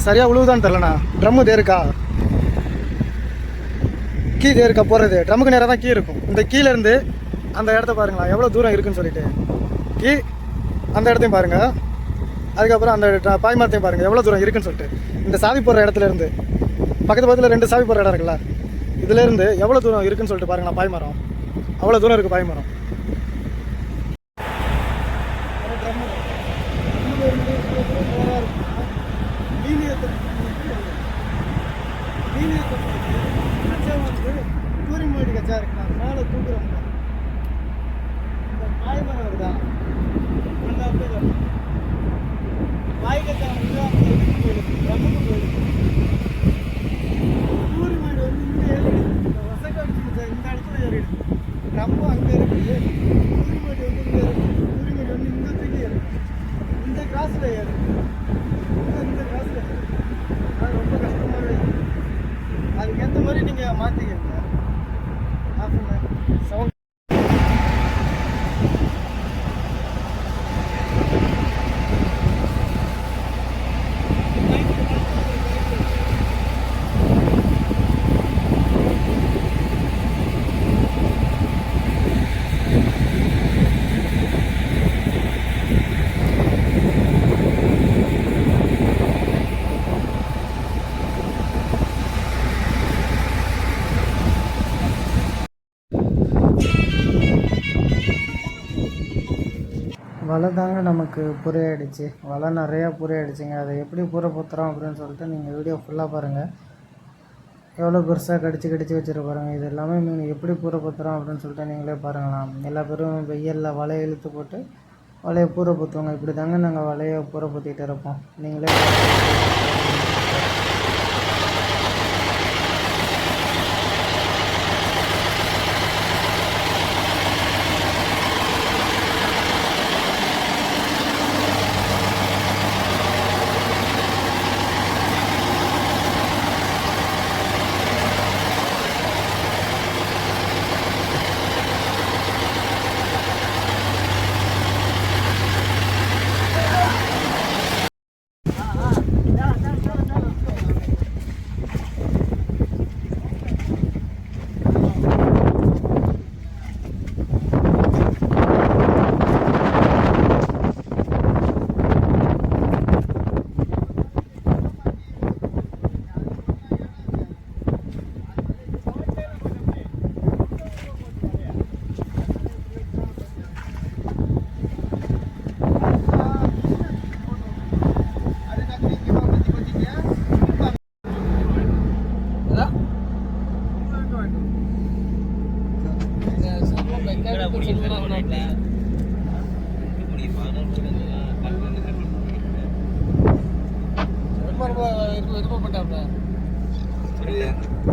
சரியாக உழுவுதான்னு தெரிலண்ணா. Drum தேருக்கா key தேருக்கா போகிறது ட்ரம்முக்கு நேராக தான் கீ இருக்கும். இந்த கீழேருந்து அந்த இடத்த பாருங்களா எவ்வளோ தூரம் இருக்குன்னு சொல்லிட்டு கீ அந்த இடத்தையும் பாருங்கள். அதுக்கப்புறம் அந்த பாய்மரத்தையும் பாருங்கள் எவ்வளோ தூரம் இருக்குன்னு சொல்லிட்டு. இந்த சாவி போடுற இடத்துலேருந்து பக்கத்தில் 2 சாவி போடுற இடம் இருக்குல்ல, இதுலேருந்து எவ்வளோ தூரம் இருக்குன்னு சொல்லிட்டு பாருங்களா. பாய்மரம் அவ்வளோ தூரம் இருக்குது. பாய்மரம் தூரிமோடி கச்சா இருக்கு. நான் மேலே தூக்குறோம். இந்த பாய்மரம் இருக்குதா அந்த அப்படியே பாய் கச்சா இதுக்கு போயிடுது, ட்ரம்முக்கு போயிடுது. தூரிமோடி வந்து இங்கே ஏறிடுது. இந்த வசக்காட்சி இந்த இடத்துல ஏறிடுது. ட்ரம்மு அங்கே இருக்குது. தூரிமோடி வந்து இங்கே இருக்குது. தூரிமோடி வந்து இந்த தூக்கி ஏறிடுது. இந்த கிராஸில் ஏறுது. இந்த கிராஸில் ஏறுது. அது ரொம்ப கஷ்டமாகவே இருக்குது. அதுக்கேற்ற மாதிரி நீங்கள் மாற்றிக்கங்க. சவுண்ட் வலை தாங்க நமக்கு புரியாயிடுச்சு. வலை நிறையா புரியாயிடுச்சுங்க. அதை எப்படி பூரை பொத்துறோம் அப்படின்னு சொல்லிட்டு நீங்கள் வீடியோ ஃபுல்லாக பாருங்கள். எவ்வளோ பெருசாக கடிச்சு வச்சுட்டு பாருங்கள். இது எல்லாமே நீங்கள் எப்படி பூரை பொத்துறோம் அப்படின்னு சொல்லிட்டு நீங்களே பாருங்களாம். எல்லா பேரும் வெயிலில் வலையை இழுத்து போட்டு வலையை பூரை பொத்துவாங்க. இப்படி தாங்க நாங்கள் வலையை பூரை பொத்திக்கிட்டு இருப்போம். நீங்களே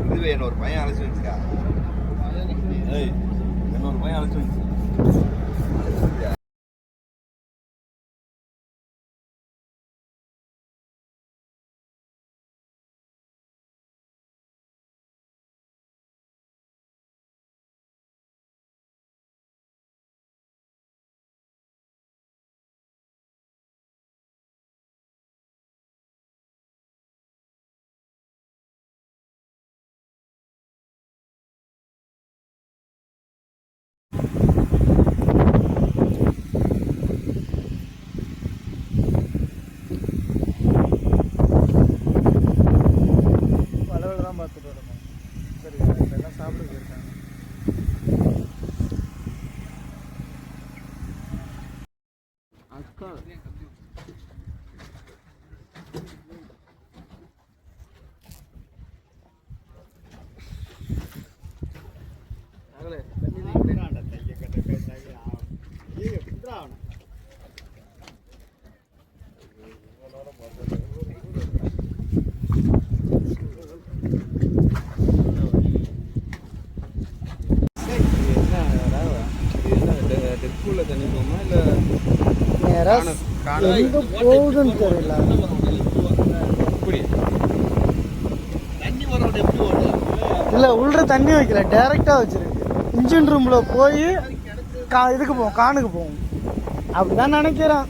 இதுவே என்னோட பையன் அழைச்சி வச்சுக்கா. என்னோட பையன் அழைச்சி வச்சு பார்த்துட்டு வரணும். சரி, எல்லாம் சாப்பிட போயிருக்காங்க. அக்கா எங்க போகுதுன்னு தெரியல. இல்லை உள்ள தண்ணி வைக்கல, டைரெக்டாக வச்சிருக்கு. இன்ஜின் ரூமில் போய் இதுக்கு போவோம், கானுக்கு போவோம். அப்படிதான் நினைக்கிறேன்.